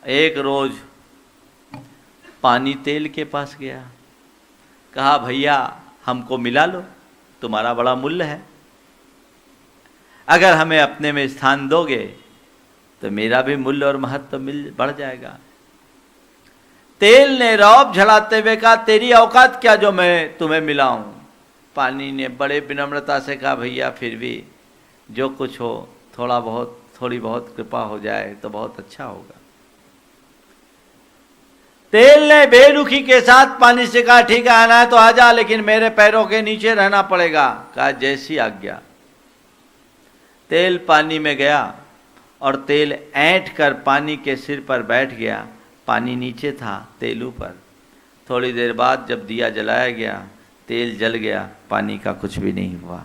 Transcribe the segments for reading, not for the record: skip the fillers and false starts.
एक रोज पानी तेल के पास गया, कहा भैया हमको मिला लो, तुम्हारा बड़ा मूल्य है, अगर हमें अपने में स्थान दोगे तो मेरा भी मूल्य और महत्व बढ़ जाएगा। तेल ने रौब झड़ाते हुए कहा तेरी औकात क्या जो मैं तुम्हें मिलाऊं। पानी ने बड़े विनम्रता से कहा भैया फिर भी जो कुछ हो थोड़ी बहुत कृपा हो जाए तो बहुत अच्छा होगा। तेल ने बेरुखी के साथ पानी से कहा ठीक है आना है तो आ जा, लेकिन मेरे पैरों के नीचे रहना पड़ेगा। कहा जैसी आज्ञा। तेल पानी में गया और तेल ऐंठ कर पानी के सिर पर बैठ गया। पानी नीचे था, तेल ऊपर। थोड़ी देर बाद जब दिया जलाया गया, तेल जल गया, पानी का कुछ भी नहीं हुआ।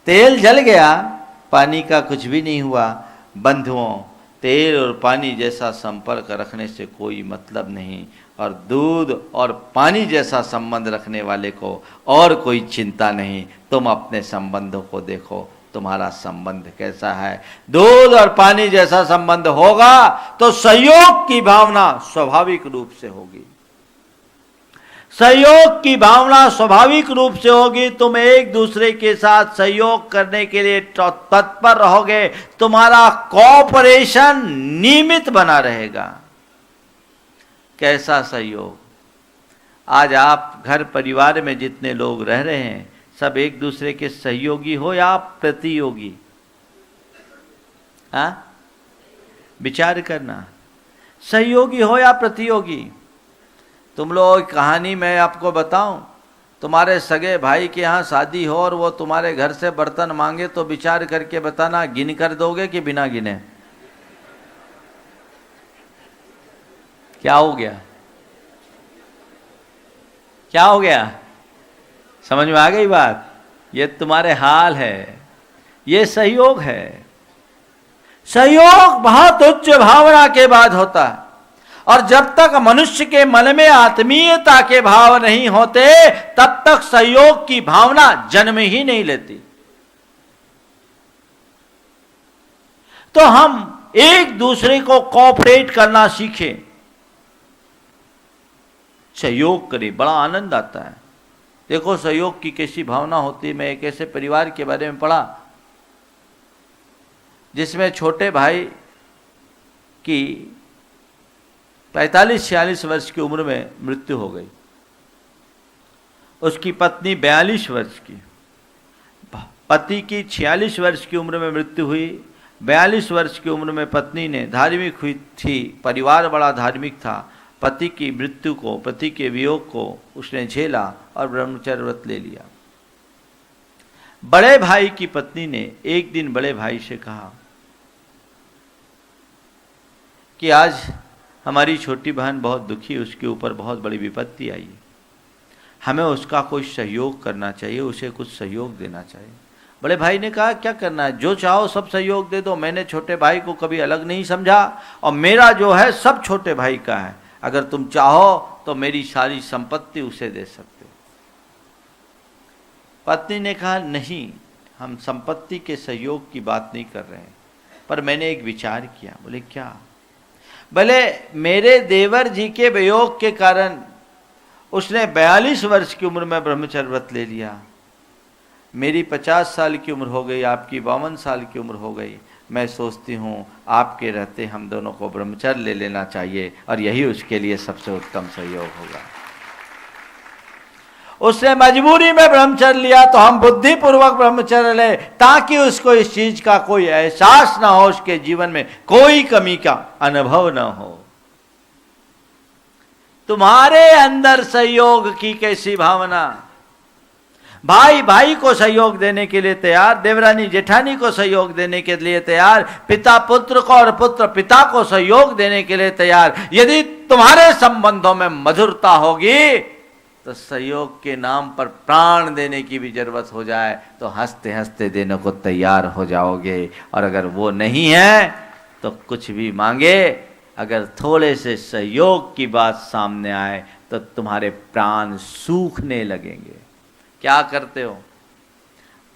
तेल जल गया, पानी का कुछ भी नहीं हुआ। बंधुओं, तेल और पानी जैसा संपर्क रखने से कोई मतलब नहीं, और दूध और पानी जैसा संबंध रखने वाले को और कोई चिंता नहीं। तुम अपने संबंधों को देखो, तुम्हारा संबंध कैसा है। दूध और पानी जैसा संबंध होगा तो सहयोग की भावना स्वाभाविक रूप से होगी। सहयोग की भावना स्वाभाविक रूप से होगी। तुम एक दूसरे के साथ सहयोग करने के लिए तत्पर रहोगे, तुम्हारा कोऑपरेशन नियमित बना रहेगा। कैसा सहयोग। आज आप घर परिवार में जितने लोग रह रहे हैं सब एक दूसरे के सहयोगी हो या प्रतियोगी? हाँ, विचार करना, सहयोगी हो या प्रतियोगी। तुम लोग कहानी मैं आपको बताऊं, तुम्हारे सगे भाई के यहाँ शादी हो और वो तुम्हारे घर से बर्तन मांगे तो विचार करके बताना, गिन कर दोगे कि बिना गिने? क्या हो गया? क्या हो गया? समझ में आ गई बात? ये तुम्हारे हाल है, ये सहयोग है। सहयोग बहुत उच्च भावना के बाद होता है, और जब तक मनुष्य के मन में आत्मीयता के भाव नहीं होते तब तक सहयोग की भावना जन्म ही नहीं लेती। तो हम एक दूसरे को कोऑपरेट करना सीखें, सहयोग करें, बड़ा आनंद आता है। देखो सहयोग की कैसी भावना होती है। मैं एक ऐसे परिवार के बारे में पढ़ा जिसमें छोटे भाई की 45-46 वर्ष की उम्र में मृत्यु हो गई। उसकी पत्नी 42 वर्ष की, पति की 46 वर्ष की उम्र में मृत्यु हुई। 42 वर्ष की उम्र में पत्नी ने धार्मिक हुई थी, परिवार बड़ा धार्मिक था। पति की मृत्यु को, पति के वियोग को उसने झेला और ब्रह्मचर्य व्रत ले लिया। बड़े भाई की पत्नी ने एक दिन बड़े भाई से कहा कि आज हमारी छोटी बहन बहुत दुखी, उसके ऊपर बहुत बड़ी विपत्ति आई है, हमें उसका कोई सहयोग करना चाहिए, उसे कुछ सहयोग देना चाहिए। बड़े भाई ने कहा क्या करना है, जो चाहो सब सहयोग दे दो, मैंने छोटे भाई को कभी अलग नहीं समझा और मेरा जो है सब छोटे भाई का है, अगर तुम चाहो तो मेरी सारी संपत्ति उसे दे सकते हो। पत्नी ने कहा नहीं, हम संपत्ति के सहयोग की बात नहीं कर रहे हैं, पर मैंने एक विचार किया। बोले क्या? भले मेरे देवर जी के वियोग के कारण उसने 42 वर्ष की उम्र में ब्रह्मचर्य व्रत ले लिया, मेरी 50 साल की उम्र हो गई, आपकी 52 साल की उम्र हो गई। मैं सोचती हूँ आपके रहते हम दोनों को ब्रह्मचर्य ले लेना चाहिए और यही उसके लिए सबसे उत्तम सहयोग होगा। उसने मजबूरी में ब्रह्मचर्य लिया तो हम बुद्धिपूर्वक ब्रह्मचर्य ले, ताकि उसको इस चीज का कोई एहसास ना हो, उसके जीवन में कोई कमी का अनुभव ना हो। तुम्हारे अंदर सहयोग की कैसी भावना। भाई भाई को सहयोग देने के लिए तैयार, देवरानी जेठानी को सहयोग देने के लिए तैयार, पिता पुत्र को और पुत्र पिता को सहयोग देने के लिए तैयार। यदि तुम्हारे संबंधों में मधुरता होगी तो सहयोग के नाम पर प्राण देने की भी जरूरत हो जाए तो हंसते हंसते देने को तैयार हो जाओगे। और अगर वो नहीं है तो कुछ भी मांगे, अगर थोड़े से सहयोग की बात सामने आए तो तुम्हारे प्राण सूखने लगेंगे। क्या करते हो?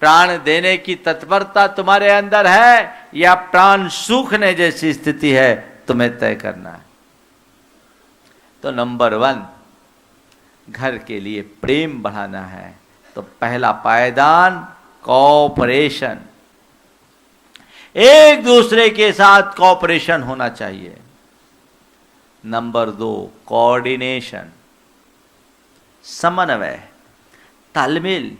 प्राण देने की तत्परता तुम्हारे अंदर है या प्राण सूखने जैसी स्थिति है? तुम्हें तय करना है। तो नंबर 1, घर के लिए प्रेम बढ़ाना है तो पहला पायदान कोऑपरेशन, एक दूसरे के साथ कोऑपरेशन होना चाहिए। नंबर 2, कोऑर्डिनेशन, समन्वय, तालमेल,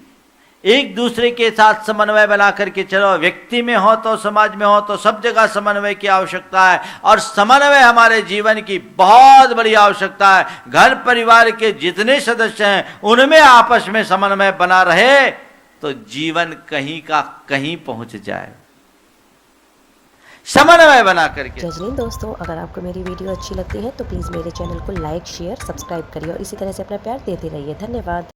एक दूसरे के साथ समन्वय बना करके चलो। व्यक्ति में हो तो समाज में हो तो सब जगह समन्वय की आवश्यकता है, और समन्वय हमारे जीवन की बहुत बड़ी आवश्यकता है। घर परिवार के जितने सदस्य हैं उनमें आपस में समन्वय बना रहे तो जीवन कहीं का कहीं पहुंच जाए, समन्वय बना करके। जय दोस्तों, अगर आपको मेरी वीडियो अच्छी लगती है तो प्लीज़ मेरे चैनल को लाइक, शेयर, सब्सक्राइब करिए और इसी तरह से अपना प्यार देते रहिए। धन्यवाद।